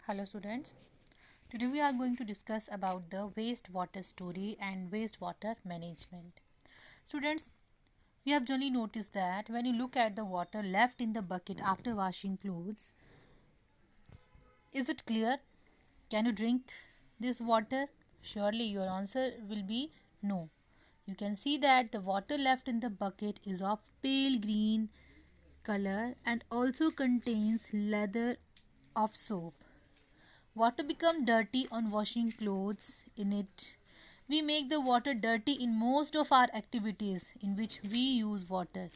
Hello students. Today we are going to discuss about the wastewater story and wastewater management. Students, we have generally noticed that when you look at the water left in the bucket after washing clothes, is it clear? Can you drink this water? Surely your answer will be no. You can see that the water left in the bucket is of pale green color and also contains lather of soap. Water become dirty on washing clothes in it. We make the water dirty in most of our activities in which we use water.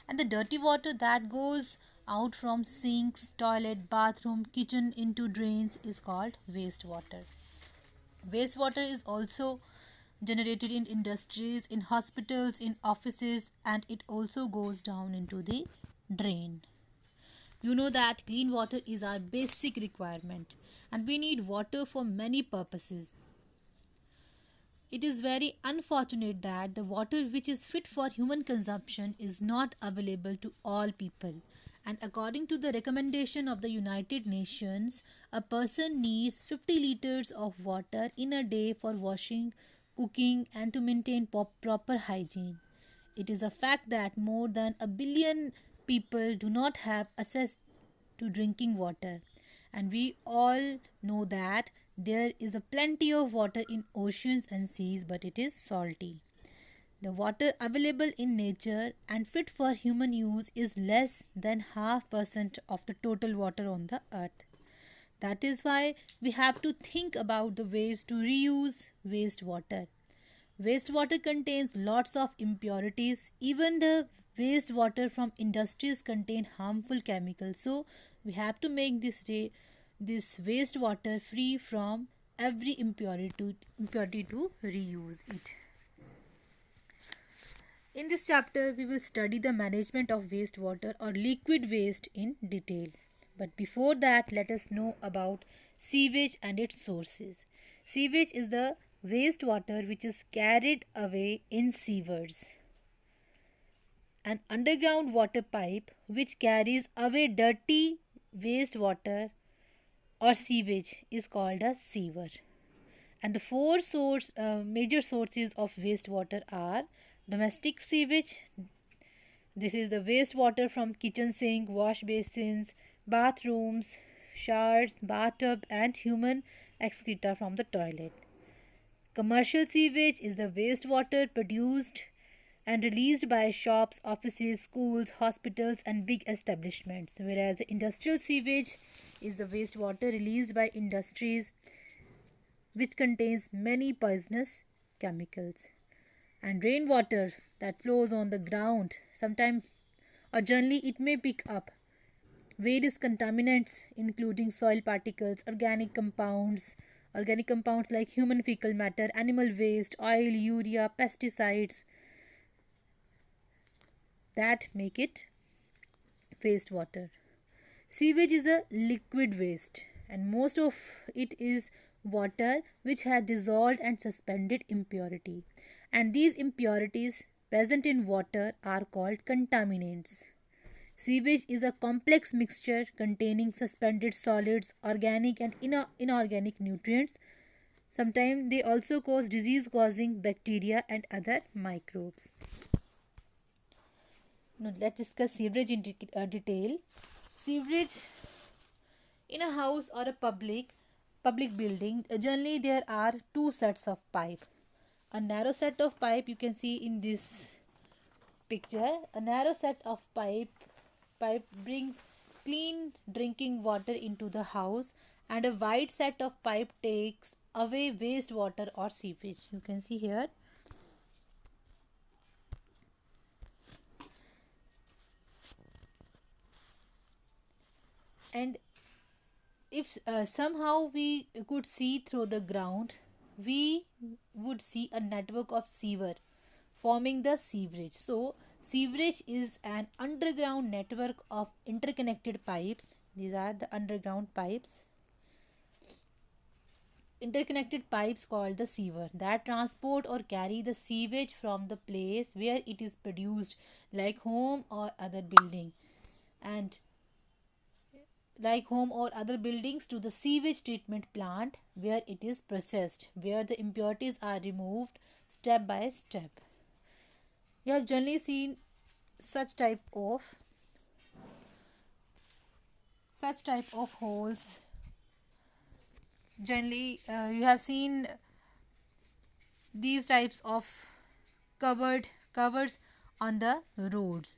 And the dirty water that goes out from sinks, toilet, bathroom, kitchen into drains is called wastewater. Wastewater is also generated in industries, in hospitals, in offices, and it also goes down into the drain. You know that clean water is our basic requirement and we need water for many purposes. It is very unfortunate that the water which is fit for human consumption is not available to all people. And according to the recommendation of the United Nations, a person needs 50 liters of water in a day for washing, cooking, and to maintain proper hygiene. It is a fact that more than a billion people do not have access to drinking water, and we all know that there is a plenty of water in oceans and seas, but it is salty. The water available in nature and fit for human use is less than half percent of the total water on the earth. That is why we have to think about the ways to reuse wastewater. Wastewater contains lots of impurities. Even the wastewater from industries contain harmful chemicals. So we have to make this wastewater free from every impurity to reuse it. In this chapter, we will study the management of wastewater or liquid waste in detail. But before that, let us know about sewage and its sources. Sewage is the wastewater which is carried away in sewers. An underground water pipe which carries away dirty wastewater or sewage is called a sewer. And the four major sources of wastewater are domestic sewage. This is the wastewater from kitchen sink, wash basins, bathrooms, showers, bathtub, and human excreta from the toilet. Commercial sewage is the wastewater produced and released by shops, offices, schools, hospitals, and big establishments, whereas the industrial sewage is the wastewater released by industries which contains many poisonous chemicals. And rainwater that flows on the ground, sometimes or generally it may pick up various contaminants including soil particles, organic compounds like human fecal matter, animal waste, oil, urea, pesticides that make it wastewater. Sewage is a liquid waste and most of it is water which has dissolved and suspended impurity, and these impurities present in water are called contaminants. Sewage is a complex mixture containing suspended solids, organic and inorganic nutrients. Sometimes they also cause disease causing bacteria and other microbes. Now let's discuss sewerage in detail. Sewerage in a house or a public building, generally there are two sets of pipe. A narrow set of pipe you can see in this picture. A narrow set of pipe brings clean drinking water into the house, and a wide set of pipe takes away wastewater or sewage. You can see here. And if somehow we could see through the ground, we would see a network of sewer forming the sewerage. So sewerage is an underground network of interconnected pipes. These are the underground pipes. Interconnected pipes called the sewer that transport or carry the sewage from the place where it is produced, like home or other building. And like home or other buildings, to the sewage treatment plant where it is processed, where the impurities are removed step by step. You have generally seen such type of holes. Generally, you have seen these types of covers on the roads.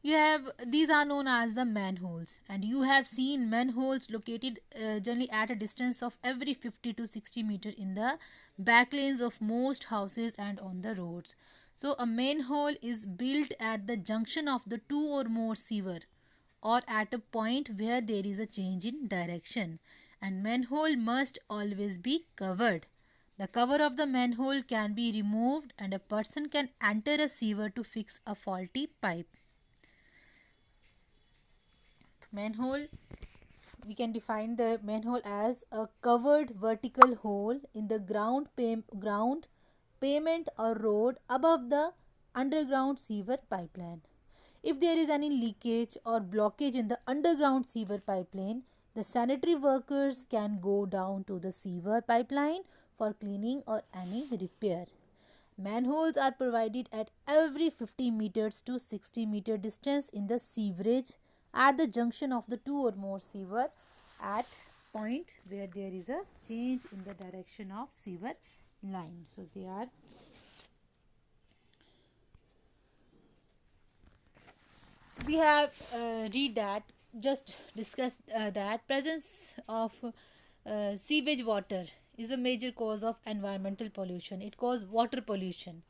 You have, these are known as the manholes, and you have seen manholes located generally at a distance of every 50 to 60 meter in the back lanes of most houses and on the roads. So a manhole is built at the junction of the two or more sewer, or at a point where there is a change in direction, and manhole must always be covered. The cover of the manhole can be removed and a person can enter a sewer to fix a faulty pipe. Manhole, we can define the manhole as a covered vertical hole in the ground pavement or road above the underground sewer pipeline. If there is any leakage or blockage in the underground sewer pipeline, the sanitary workers can go down to the sewer pipeline for cleaning or any repair. Manholes are provided at every 50 meters to 60-meter distance in the sewerage at the junction of the two or more sewer at point where there is a change in the direction of sewer line. So they are, we have read that, just discussed that presence of sewage water is a major cause of environmental pollution. It causes water pollution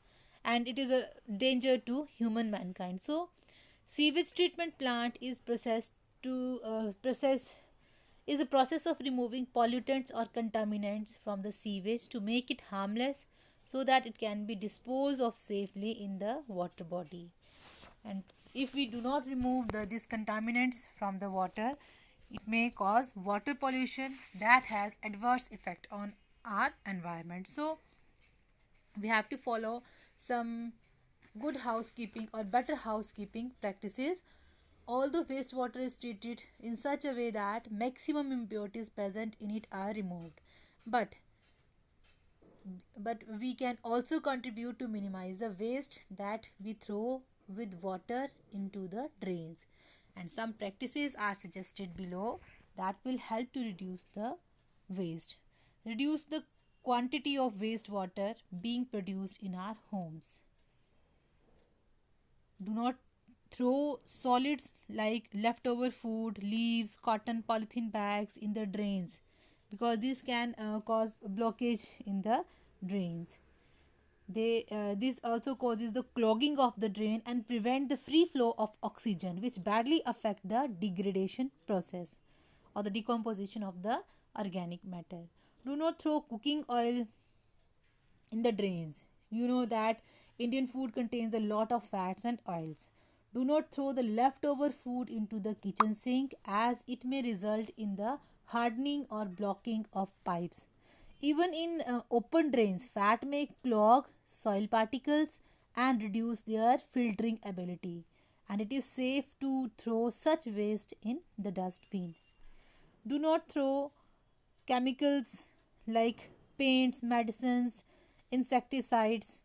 and it is a danger to human mankind. So sewage treatment plant is process is a process of removing pollutants or contaminants from the sewage to make it harmless so that it can be disposed of safely in the water body. And if we do not remove these contaminants from the water, it may cause water pollution that has adverse effect on our environment. So we have to follow some good housekeeping or better housekeeping practices. Although wastewater is treated in such a way that maximum impurities present in it are removed, but we can also contribute to minimize the waste that we throw with water into the drains, and some practices are suggested below that will help to reduce the waste. Reduce the quantity of wastewater being produced in our homes. Do not throw solids like leftover food, leaves, cotton, polythene bags in the drains, because this can cause blockage in the drains. This also causes the clogging of the drain and prevent the free flow of oxygen, which badly affect the degradation process or the decomposition of the organic matter. Do not throw cooking oil in the drains. You know that Indian food contains a lot of fats and oils. Do not throw the leftover food into the kitchen sink, as it may result in the hardening or blocking of pipes. Even in open drains, fat may clog soil particles and reduce their filtering ability, and it is safe to throw such waste in the dustbin. Do not throw chemicals like paints, medicines, insecticides.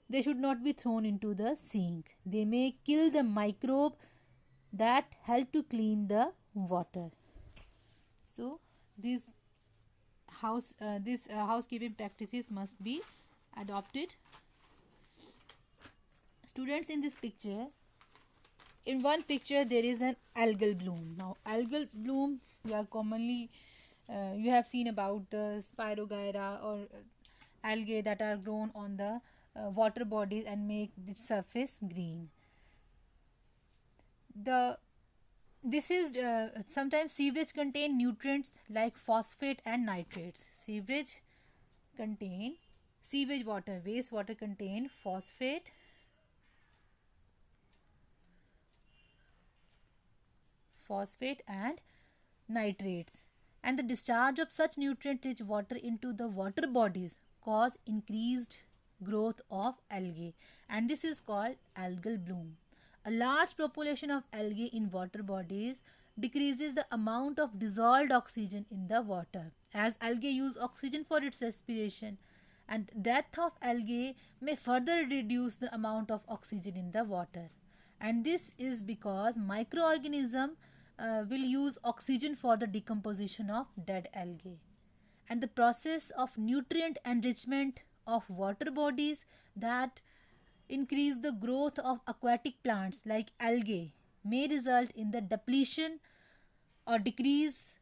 They should not be thrown into the sink. They may kill the microbe that help to clean the water. So these housekeeping practices must be adopted. Students, in this picture, in one picture there is an algal bloom. Now algal bloom, you are commonly you have seen about the spirogyra or algae that are grown on the water bodies and make the surface green. The this is sometimes sewage contain nutrients like phosphate and nitrates. Contain sewage water, wastewater contain phosphate and nitrates, and the discharge of such nutrient rich water into the water bodies cause increased growth of algae, and this is called algal bloom. A large population of algae in water bodies decreases the amount of dissolved oxygen in the water, as algae use oxygen for its respiration, and death of algae may further reduce the amount of oxygen in the water. And this is because microorganism will use oxygen for the decomposition of dead algae, and the process of nutrient enrichment of water bodies that increase the growth of aquatic plants like algae may result in the depletion or decrease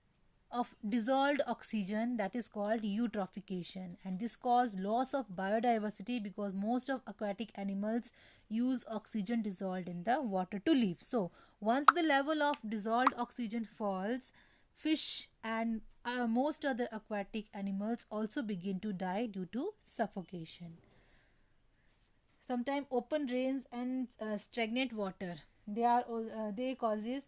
of dissolved oxygen, that is called eutrophication, and this cause loss of biodiversity because most of aquatic animals use oxygen dissolved in the water to live. So once the level of dissolved oxygen falls, fish and most other aquatic animals also begin to die due to suffocation. Sometimes open drains and stagnant water, they causes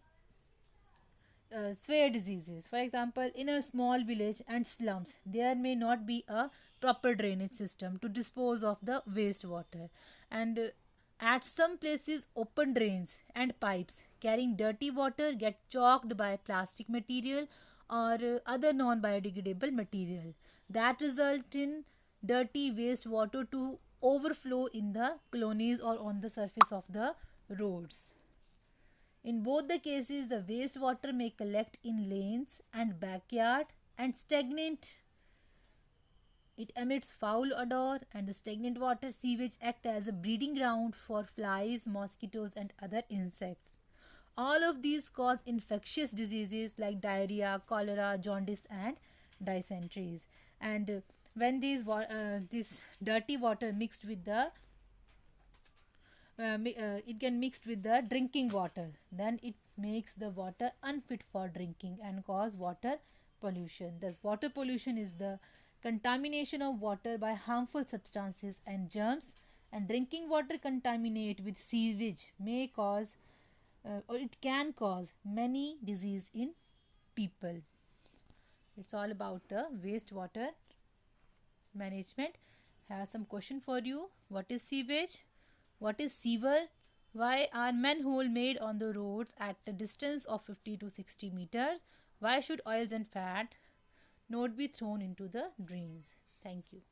severe diseases. For example, in a small village and slums, there may not be a proper drainage system to dispose of the wastewater, and at some places, open drains and pipes carrying dirty water get choked by plastic material or other non-biodegradable material that result in dirty wastewater to overflow in the colonies or on the surface of the roads. In both the cases, the wastewater may collect in lanes and backyard and stagnate. It emits foul odor, and the stagnant water sewage act as a breeding ground for flies, mosquitoes and other insects. All of these cause infectious diseases like diarrhea, cholera, jaundice and dysenteries. And when this dirty water mixed with the it can mixed with the drinking water, then it makes the water unfit for drinking and cause water pollution. Thus water pollution is the contamination of water by harmful substances and germs, and drinking water contaminated with sewage may cause or it can cause many disease in people. It's all about the wastewater management. I have some question for you. What is sewage? What is sewer? Why are manhole made on the roads at a distance of 50 to 60 meters? Why should oils and fat not be thrown into the drains? Thank you.